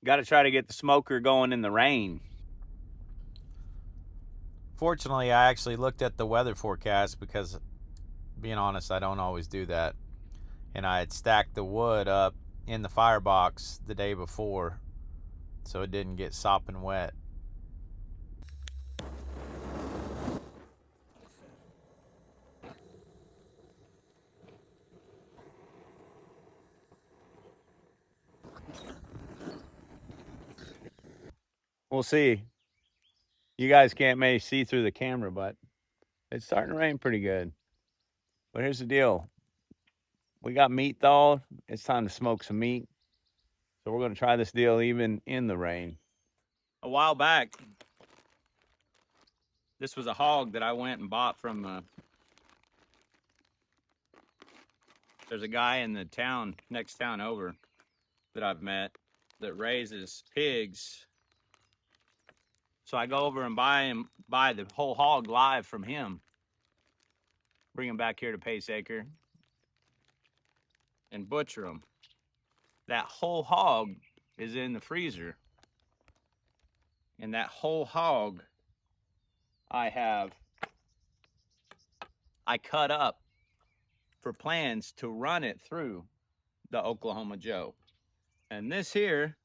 Got to try to get the smoker going in the rain. Fortunately, I actually looked at the weather forecast because, being honest, I don't always do that. And I had stacked the wood up in the firebox the day before so it didn't get sopping wet. We'll see. You guys can't maybe see through the camera, but it's starting to rain pretty good. But here's the deal. We got meat thawed. It's time to smoke some meat. So we're going to try this deal even in the rain. A while back, this was a hog that I went and bought from there's a guy in the town, next town over, that I've met that raises pigs. So I go over and buy the whole hog live from him. Bring him back here to ACRE and butcher them. That whole hog is in the freezer. And that whole hog I cut up for plans to run it through the Oklahoma Joe. And this here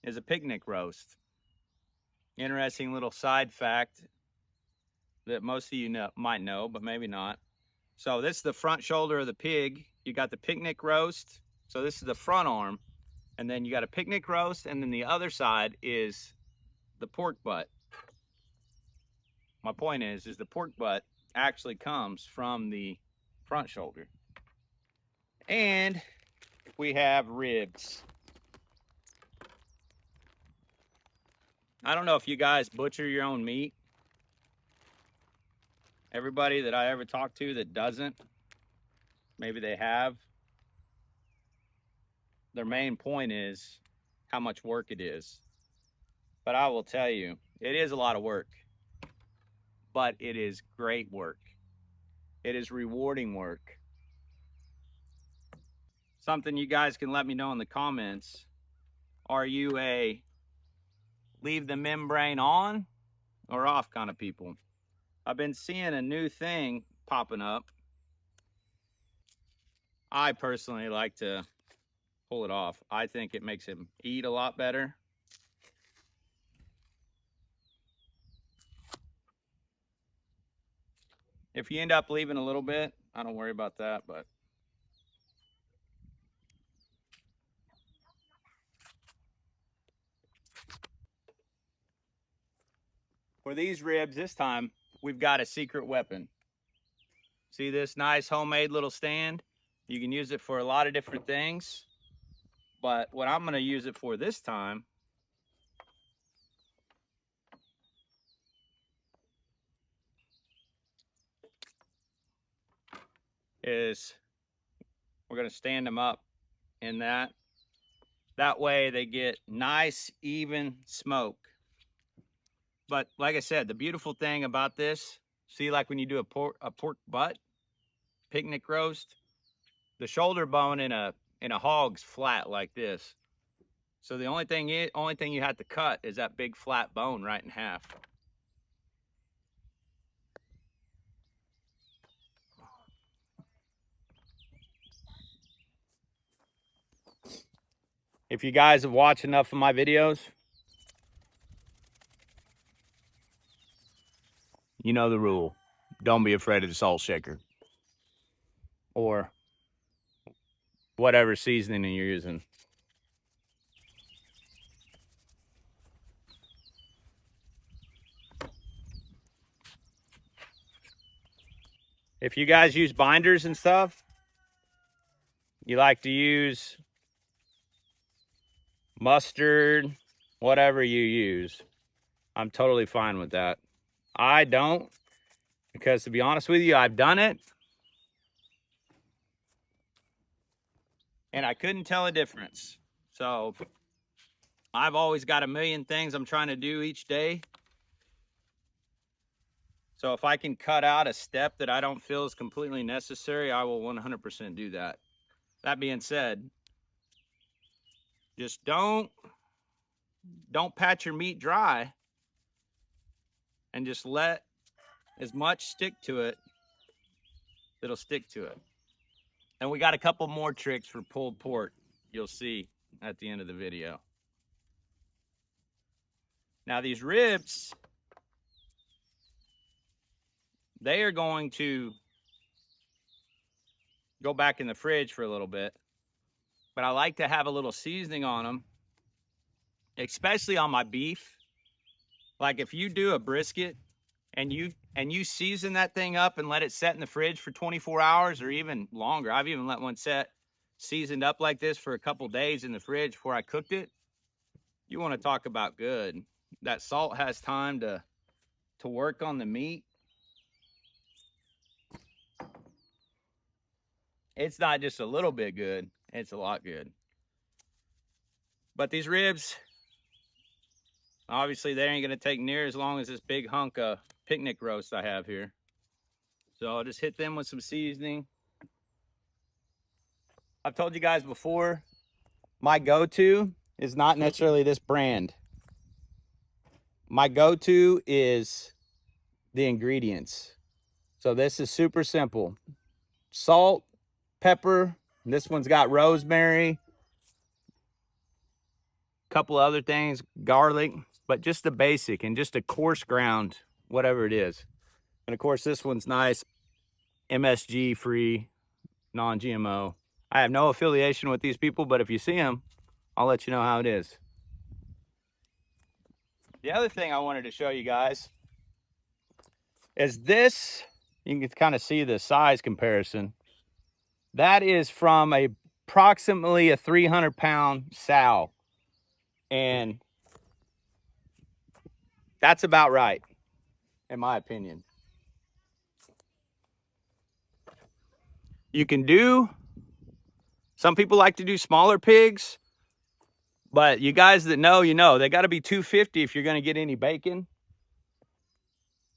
is a picnic roast. Interesting little side fact that most of you might know, but maybe not. So this is the front shoulder of the pig. You got the picnic roast. So this is the front arm. And then you got a picnic roast. And then the other side is the pork butt. My point is the pork butt actually comes from the front shoulder. And we have ribs. I don't know if you guys butcher your own meat. Everybody that I ever talk to that doesn't, maybe they have. Their main point is how much work it is. But I will tell you, it is a lot of work. But it is great work. It is rewarding work. Something you guys can let me know in the comments. Are you a leave the membrane on or off kind of people? I've been seeing a new thing popping up. I personally like to pull it off. I think it makes him eat a lot better. If you end up leaving a little bit, I don't worry about that, but for these ribs this time, we've got a secret weapon. See this nice homemade little stand? You can use it for a lot of different things, but what I'm going to use it for this time is we're going to stand them up in that. That way they get nice, even smoke. But like I said, the beautiful thing about this, see, like when you do a pork butt, picnic roast, the shoulder bone in a hog's flat like this. So the only thing you have to cut is that big flat bone right in half. If you guys have watched enough of my videos, you know the rule. Don't be afraid of the salt shaker. Or whatever seasoning you're using. If you guys use binders and stuff, you like to use mustard, whatever you use, I'm totally fine with that. I don't, because to be honest with you, I've done it and I couldn't tell a difference. So I've always got a million things I'm trying to do each day. So if I can cut out a step that I don't feel is completely necessary, I will 100% do that. That being said, just don't pat your meat dry and just let as much stick to it that'll stick to it. And we got a couple more tricks for pulled pork you'll see at the end of the video. Now these ribs, they are going to go back in the fridge for a little bit, but I like to have a little seasoning on them, especially on my beef. Like if you do a brisket and you season that thing up and let it set in the fridge for 24 hours or even longer. I've even let one set seasoned up like this for a couple days in the fridge before I cooked it. You want to talk about good. That salt has time to work on the meat. It's not just a little bit good, it's a lot good. But these ribs, obviously they ain't gonna take near as long as this big hunk of picnic roast I have here. So I'll just hit them with some seasoning. I've told you guys before, my go-to is not necessarily this brand. My go-to is the ingredients. So this is super simple. Salt, pepper, this one's got rosemary, a couple other things, garlic, but just the basic and just a coarse ground, whatever it is. And of course, this one's nice, MSG free, non-GMO. I have no affiliation with these people, but if you see them, I'll let you know how it is. The other thing I wanted to show you guys is this. You can kind of see the size comparison. That is from approximately a 300-pound sow. And that's about right, in my opinion. You can do, some people like to do smaller pigs, but you guys that know, you know, they got to be 250 if you're going to get any bacon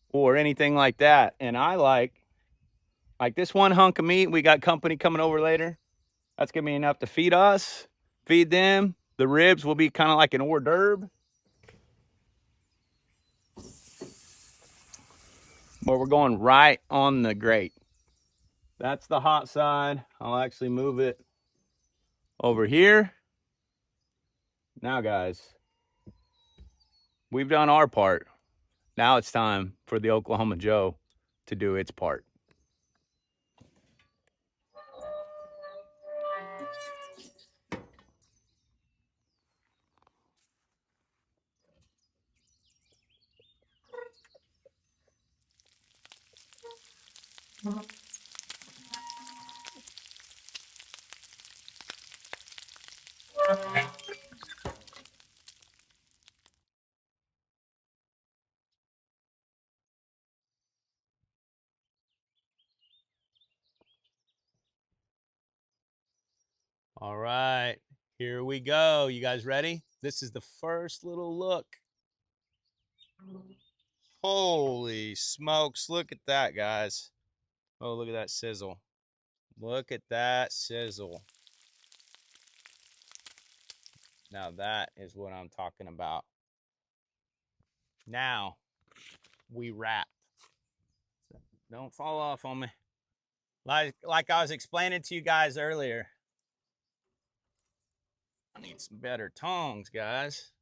or anything like that. And I like this one hunk of meat. We got company coming over later. That's going to be enough to feed us, feed them. The ribs will be kind of like an hors d'oeuvre. But we're going right on the grate. That's the hot side. I'll actually move it over here. Now, guys, we've done our part. Now it's time for the Oklahoma Joe to do its part. All right, here we go. You guys ready? This is the first little look. Holy smokes, look at that, guys. Oh, look at that sizzle. Look at that sizzle. Now that is what I'm talking about. Now we wrap. Don't fall off on me. Like I was explaining to you guys earlier. I need some better tongs, guys.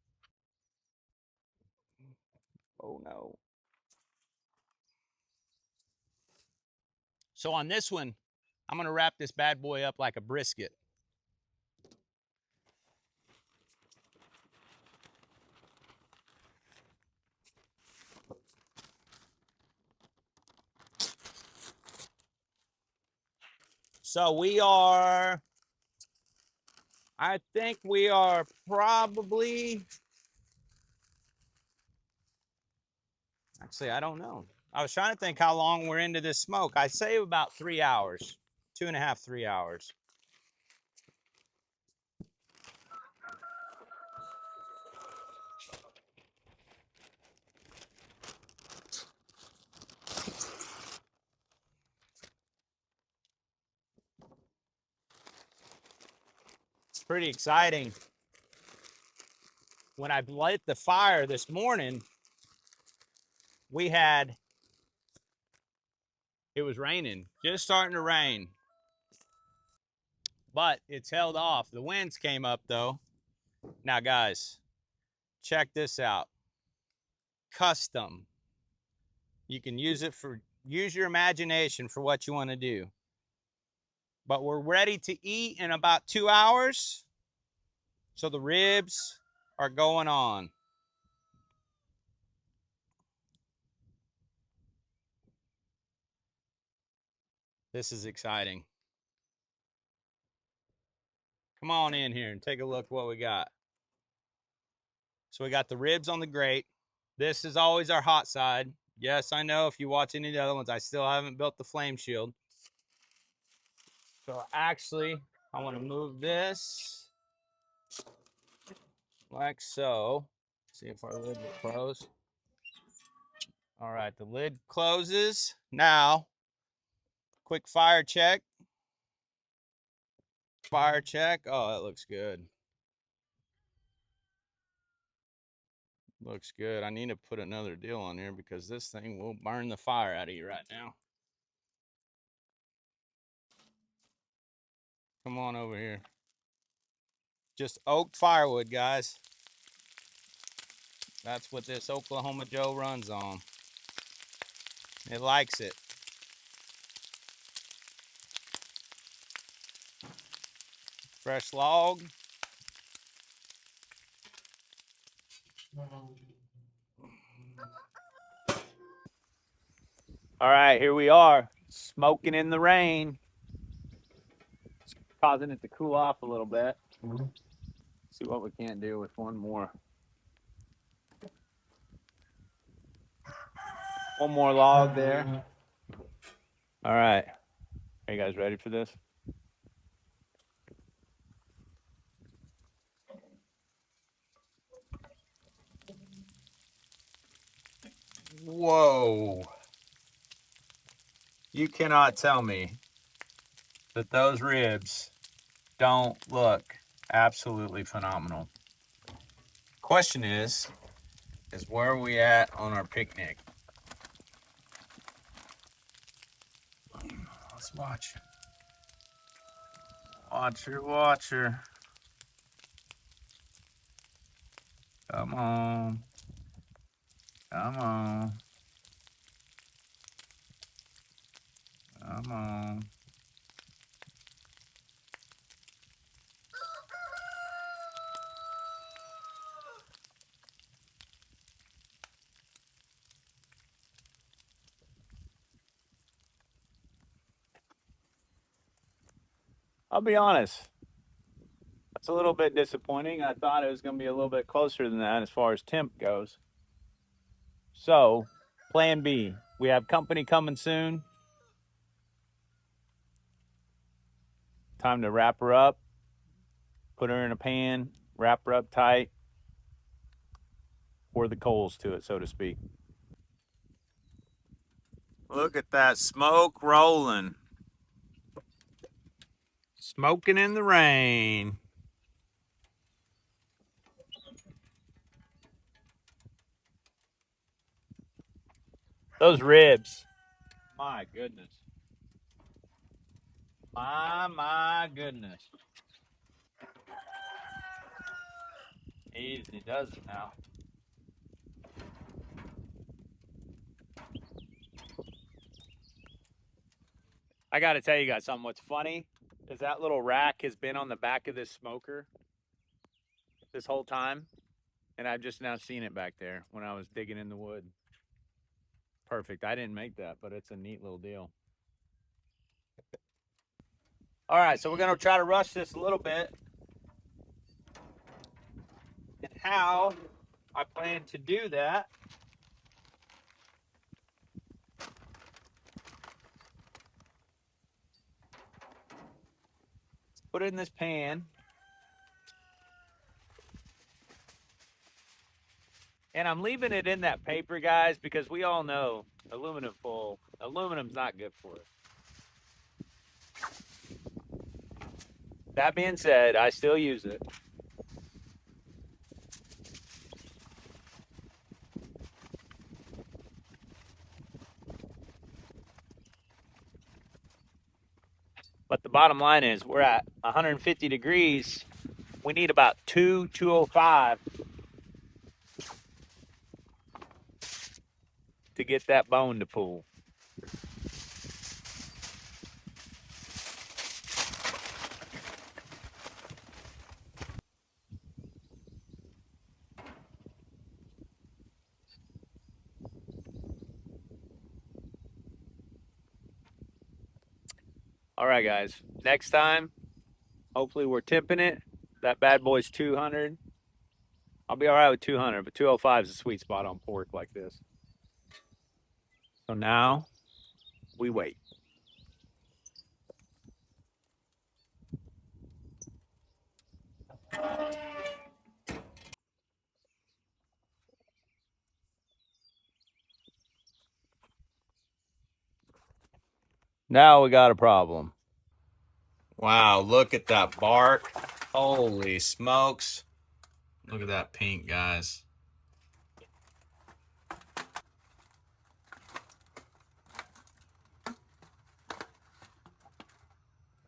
Oh no. So on this one, I'm gonna wrap this bad boy up like a brisket. So I think we are probably, actually, I don't know. I was trying to think how long we're into this smoke. I say about 3 hours, 2.5, 3 hours. It's pretty exciting. When I lit the fire this morning, it was raining, just starting to rain, but it's held off. The winds came up though. Now guys, check this out. Custom. You can use your imagination for what you want to do. But we're ready to eat in about 2 hours. So the ribs are going on. This is exciting. Come on in here and take a look what we got. So we got the ribs on the grate. This is always our hot side. Yes, I know if you watch any of the other ones, I still haven't built the flame shield. So actually, I want to move this like so. See if our lid will close. All right, the lid closes. Now, quick fire check. Fire check. Oh, that looks good. Looks good. I need to put another deal on here because this thing will burn the fire out of you right now. Come on over here. Just oak firewood, guys. That's what this Oklahoma Joe runs on. It likes it. Fresh log. All right, here we are, smoking in the rain. It's causing it to cool off a little bit. See what we can't do with one more log there. All right, are you guys ready for this? Whoa. You cannot tell me that those ribs don't look absolutely phenomenal. Question is where are we at on our picnic? Let's watch. Watcher. Come on. Come on. Come on. I'll be honest. That's a little bit disappointing. I thought it was going to be a little bit closer than that as far as temp goes. So, plan B. We have company coming soon. Time to wrap her up. Put her in a pan. Wrap her up tight. Pour the coals to it, so to speak. Look at that smoke rolling. Smoking in the rain. Those ribs. My goodness. My goodness. Easy does it now. I got to tell you guys something. What's funny is that little rack has been on the back of this smoker this whole time, and I've just now seen it back there when I was digging in the wood. Perfect. I didn't make that, but it's a neat little deal. All right, so we're going to try to rush this a little bit. And how I plan to do that Put it in this pan. And I'm leaving it in that paper, guys, because we all know aluminum foil. Aluminum's not good for us. That being said, I still use it. But the bottom line is we're at 150 degrees. We need about 205 to get that bone to pull. All right, guys. Next time, hopefully we're tipping it. That bad boy's 200. I'll be all right with 200, but 205 is a sweet spot on pork like this. So now we wait. Now we got a problem. Wow, look at that bark. Holy smokes. Look at that pink, guys.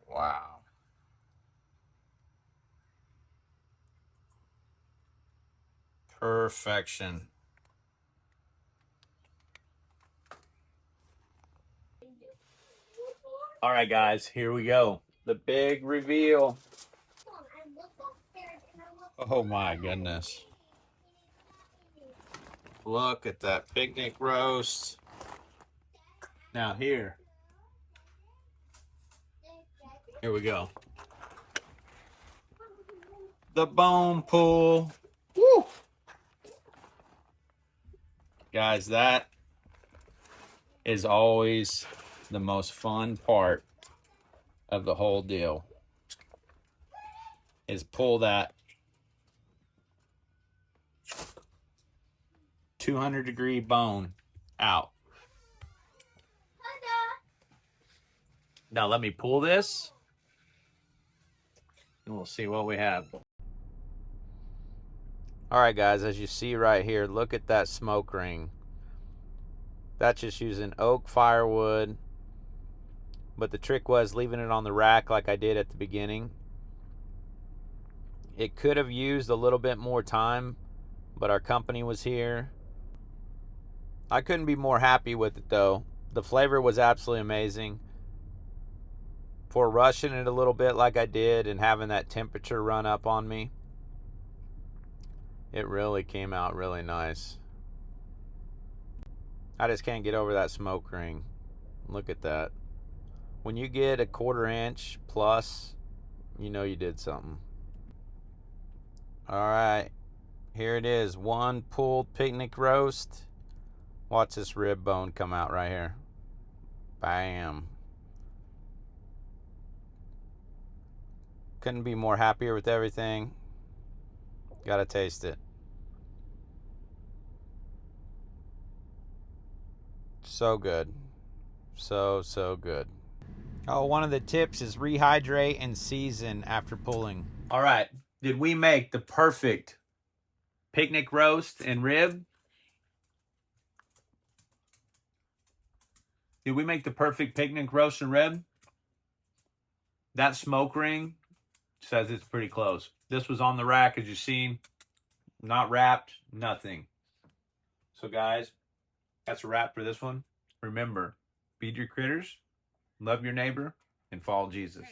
Wow. Perfection. All right, guys, here we go. The big reveal. Oh my goodness. Look at that picnic roast. Now here we go. The bone pull. Woo! Guys, that is always the most fun part of the whole deal. Is pull that 200-degree bone out. Now let me pull this, and we'll see what we have. All right, guys, as you see right here, look at that smoke ring. That's just using oak firewood, but the trick was leaving it on the rack like I did at the beginning. It could have used a little bit more time, but our company was here. I couldn't be more happy with it, though. The flavor was absolutely amazing. For rushing it a little bit like I did and having that temperature run up on me, it really came out really nice. I just can't get over that smoke ring. Look at that. When you get a 1/4 inch plus, you know you did something. All right, here it is. One pulled picnic roast. Watch this rib bone come out right here. Bam. Couldn't be more happier with everything. Gotta taste it. So good. So good. Oh, one of the tips is rehydrate and season after pulling. All right. Did we make the perfect picnic roast and rib? Did we make the perfect picnic roast and rib? That smoke ring says it's pretty close. This was on the rack, as you seen. Not wrapped, nothing. So, guys, that's a wrap for this one. Remember, feed your critters, love your neighbor, and follow Jesus.